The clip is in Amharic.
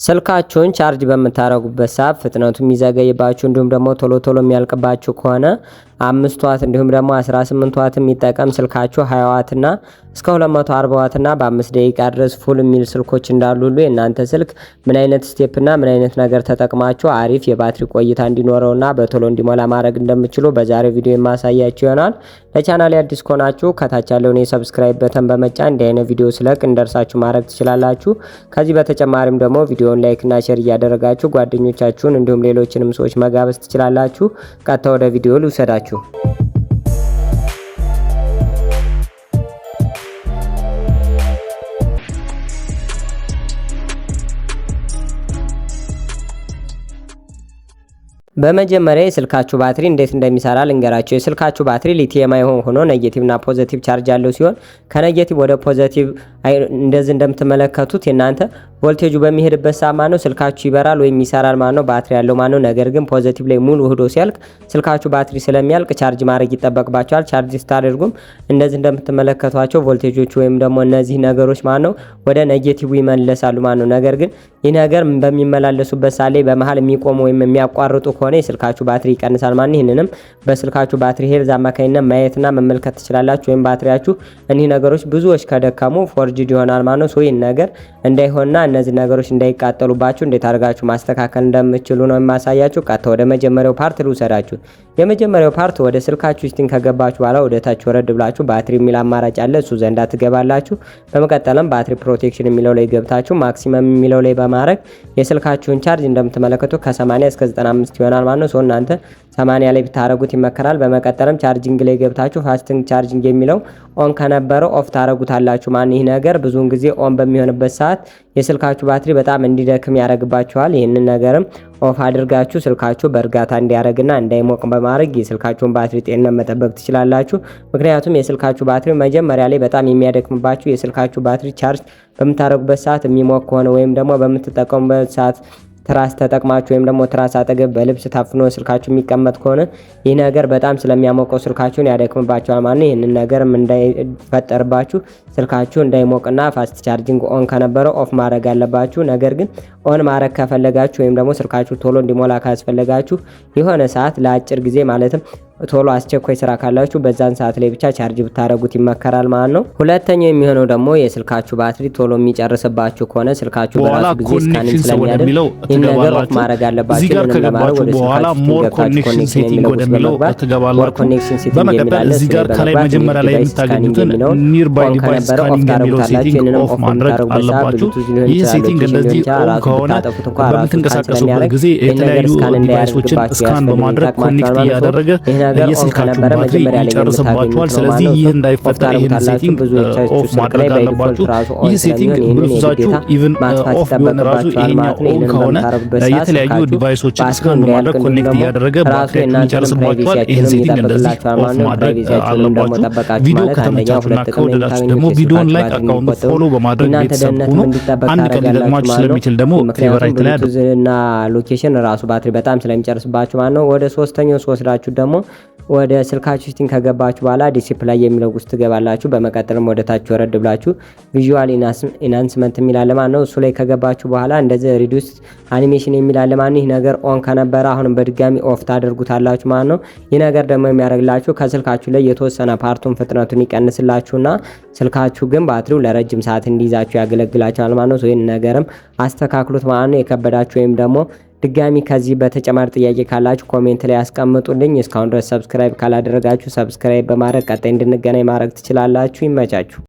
ስልካችሁን ቻርጅ በምታደርጉበት ሰዓት ፍጥነቱ የሚዘገይባችሁ እንዲሁም ደግሞ ቶሎ የሚያልቅባችሁ ከሆነ 5 ዋት እንዲሁም ደግሞ 18 ዋት የሚጠቀም ስልካችሁ 20 ዋት እና እስከ 240 ዋት እና በ5 ደቂቃ ድረስ ፉል የሚል ስልኮች እንዳሉ ሁሉ የእናንተ ስልክ ምን አይነት ስቴፕ እና ምን አይነት ነገር ተጠቅማችሁ አሪፍ የባትሪ ቆይታ እንዲኖረውና በቶሎ እንዲሞላ ማድረግ እንደምትችሉ በዛሬው ቪዲዮ የማሳያችሁ ይሆናል። ለቻናሌ አዲስ ከሆናችሁ ከታች ያለውን የሰብስክራይብ በተን በመጫን እንዲህ አይነት ቪዲዮ ስለቅ እንደርሳችሁ ማድረግ ትችላላችሁ። ከዚህ በተጨማሪም ደግሞ ቪዲዮውን ላይክ እና ሼር እያደረጋችሁ ጓደኞቻችሁን እንዲሁም ሌሎችንም ሰዎች መጋበዝ ትችላላችሁ። ቀጥታ ወደ ቪዲዮ ልውሰዳችሁ። በመጀመሪያ የስልካችሁ ባትሪ እንዴት እንደሚሰራ ልንገራችሁ። የስልካችሁ ባትሪ ሊቲየም አዮን ሆኖ ኔጌቲቭ እና ፖዚቲቭ ቻርጅ ያለው ሲሆን ከኔጌቲቭ ወደ ፖዚቲቭ እንደዚህ እንደምትመለከቱት የናንተ ቮልቴጁ በሚሄድበት ሰዓት ማነው ስልካችሁ ይበራል ወይም ይሰራል ማነው ባትሪ ያለው ማነው። ነገር ግን ፖዚቲቭ ላይ ሙሉ ሄዶ ሲያልቅ ስልካችሁ ባትሪ ስለሚያልቅ ቻርጅ ማድረግ ይጠበቅባችኋል። ቻርጅ ስታደርጉም እንደዚህ እንደምትመለከቷቸው ቮልቴጆቹ ወይም ደግሞ እነዚህ ነገሮች ማነው ወደ ኔጌቲቭ ይመለሳሉ ማነው። ነገር ግን ይህ ነገር በሚመላለሱበት ሰዓት ላይ በመሃል የሚቆሙ ወይም የሚያቋርጡ ከሆነ የስልካችሁ ባትሪ ይቀንሳል ማለት ነው። ይሄንንም በስልካችሁ ባትሪ ሄልዝ አማካኝነት ማየትና መመልከት ትችላላችሁ። ወይም ባትሪያችሁ እነዚህ ነገሮች ብዙዎች ከደከሙ ፎርጅድ ይሆናል ማለት ነው። ይሄን ነገር እንዳይሆንና እነዚህ ነገሮች እንዳይቃጠሉባችሁ እንዴት አድርጋችሁ ማስተካከል እንደምትችሉ ነው የማሳያችሁ። ቀጥታ ወደ መጀመሪያው ፓርት ልውሰዳችሁ። የመጀመሪያው ፓርት ወደ ስልካችሁ ስቲን ከገባችሁ በኋላ ወደ ታች ወረድ ብላችሁ ባትሪ የሚል አማራጭ አለ፣ እሱ ዘንዳ ትገባላችሁ። በመቀጠልም ባትሪ ፕሮቴክሽን የሚለው ላይ ገብታችሁ ማክሲመም የሚለው ላይ በማድረግ የስልካችሁን ቻርጅ እንደምትመለከቱ ከ80 እስከ 95 ይሆናል ማለት ነው። እናንተ 80 ላይ ብታረጉት ይመከራል። በመቀጠልም ቻርጂንግ ላይ ገብታችሁ ፋስቲንግ ቻርጂንግ የሚለው ኦን ከነበረው ኦፍ ታረጉታላችሁ ማለት ይህ ነገር ብዙውን ጊዜ ኦን በሚሆንበት ሰዓት የስልካችሁ ባትሪ በጣም እንዲደክም ያደርግባችኋል። ይህንን ነገርም ኦፍ አድርጋችሁ ስልካችሁ በእርጋታ እንዲያደርግና እንዳይሞቅ በማድረግ የስልካችሁን ባትሪ ጤንነት መጠበቅ ትችላላችሁ። ምክንያቱም የስልካችሁ ባትሪ መጀመሪያ ላይ በጣም የሚያደክምባችሁ የስልካችሁ ባትሪ ቻርጅ በምታደርጉበት ሰዓት የሚሞቅ ከሆነ ወይም ደግሞ በምትጠቀሙበት ሰዓት ትራስ ተጠቅማችሁ ወይም ደግሞ ትራስ አጠገብ በልብስ ታፍኖ ስልካችሁ የሚቀመጥ ከሆነ ይህ ነገር በጣም ስለሚያሞቀው ስልካችሁን ያደክምባችኋል ማለት ነው። ይህንን ነገርም እንዳይፈጠርባችሁ ስልካችሁ እንዳይሞቅና ፋስት ቻርጂንግ ኦን ከነበረው ኦፍ ማድረግ አለባችሁ። ነገር ግን ኦን ማድረግ ከፈለጋችሁ ወይም ደግሞ ስልካችሁ ቶሎ እንዲሞላ ካስፈለጋችሁ የሆነ ሰዓት ለአጭር ጊዜ ማለትም ቶሎ አስቸኳይ ስራ ካላችሁ በዛን ሰዓት ላይ ብቻ ቻርጅ ብታረጉት ይመከራል ማለት ነው። ሁለተኛው የሚሆነው ደግሞ የስልካችሁ ባትሪ ቶሎ የሚጨርስባችሁ ከሆነ ስልካችሁ በራሱ ጊዜ ስካኒንግ ስለሚያደርግ ይህን ነገር ኦፍ ማድረግ አለባችሁ። ለማድረግ ወደ ስልካችሁ ሞር ኮኔክሽን ሴቲንግ ወደሚለው ትገባላችሁ። በመቀጠል እዚህ ጋር ከላይ መጀመሪያ ላይ የምታገኙትን ኒርባይ ዲቫይስ ስካኒንግ የሚለው ሴቲንግ ኦፍ ማድረግ አለባችሁ። ይህ ሴቲንግ እንደዚህ ኦን ከሆነ በምትንቀሳቀሱበት ጊዜ የተለያዩ ዲቫይሶችን ስካን በማድረግ ኮኔክት እያደረገ የስልካችሁ ባትሪ ይጨርስባችኋል። ስለዚህ ይህ እንዳይፈጠር ይህን ሴቲንግ ኦፍ ማድረግ አለባችሁ። ይህ ሴቲንግ ብሉቱዛችሁ ኢቭን ኦፍ ቢሆን ራሱ ይሄኛው ኦን ከሆነ የተለያዩ ዲቫይሶችን ስካን በማድረግ ኮኔክት እያደረገ ባትሪ ይጨርስባችኋል። ይህን ሴቲንግ እንደዚህ ኦፍ ማድረግ አለባችሁ። ቪዲዮ ከተመቻችሁና ከወደዳችሁ ደግሞ ቪዲዮን ላይክ፣ አካውንት ፎሎ በማድረግ ቤተሰብ ሁኑ። አንድ ቀን ሊጠቅማችሁ ስለሚችል ደግሞ ፌቨራይት ላይ እና ሎኬሽን ራሱ ባትሪ በጣም ስለሚጨርስባችሁ ማለት ነው። ወደ ሶስተኛው ወስዳችሁ ደግሞ ወደ ስልካችሁ ስቲን ከገባችሁ በኋላ ዲስፕላይ የሚለው ውስጥ ትገባላችሁ። በመቀጠልም ወደ ታች ወረድ ብላችሁ ቪዥዋል ኢናንስመንት የሚል አለ ማለት ነው። እሱ ላይ ከገባችሁ በኋላ እንደዚህ ሪዱስ አኒሜሽን የሚል አለ ማለት ነው። ይህ ነገር ኦን ከነበረ አሁንም በድጋሚ ኦፍ ታደርጉታላችሁ ማለት ነው። ይህ ነገር ደግሞ የሚያደርግላችሁ ከስልካችሁ ላይ የተወሰነ ፓርቱን ፍጥነቱን ይቀንስላችሁና ስልካችሁ ግን ባትሪው ለረጅም ሰዓት እንዲይዛችሁ ያገለግላችኋል ማለት ነው። ይህን ነገርም አስተካክሉት ማለት ነው። የከበዳችሁ ወይም ደግሞ ድጋሚ ከዚህ በተጨማሪ ጥያቄ ካላችሁ ኮሜንት ላይ አስቀምጡልኝ። እስካሁን ድረስ ሰብስክራይብ ካላደረጋችሁ ሰብስክራይብ በማድረግ ቀጣይ እንድንገናኝ ማድረግ ትችላላችሁ። ይመቻችሁ።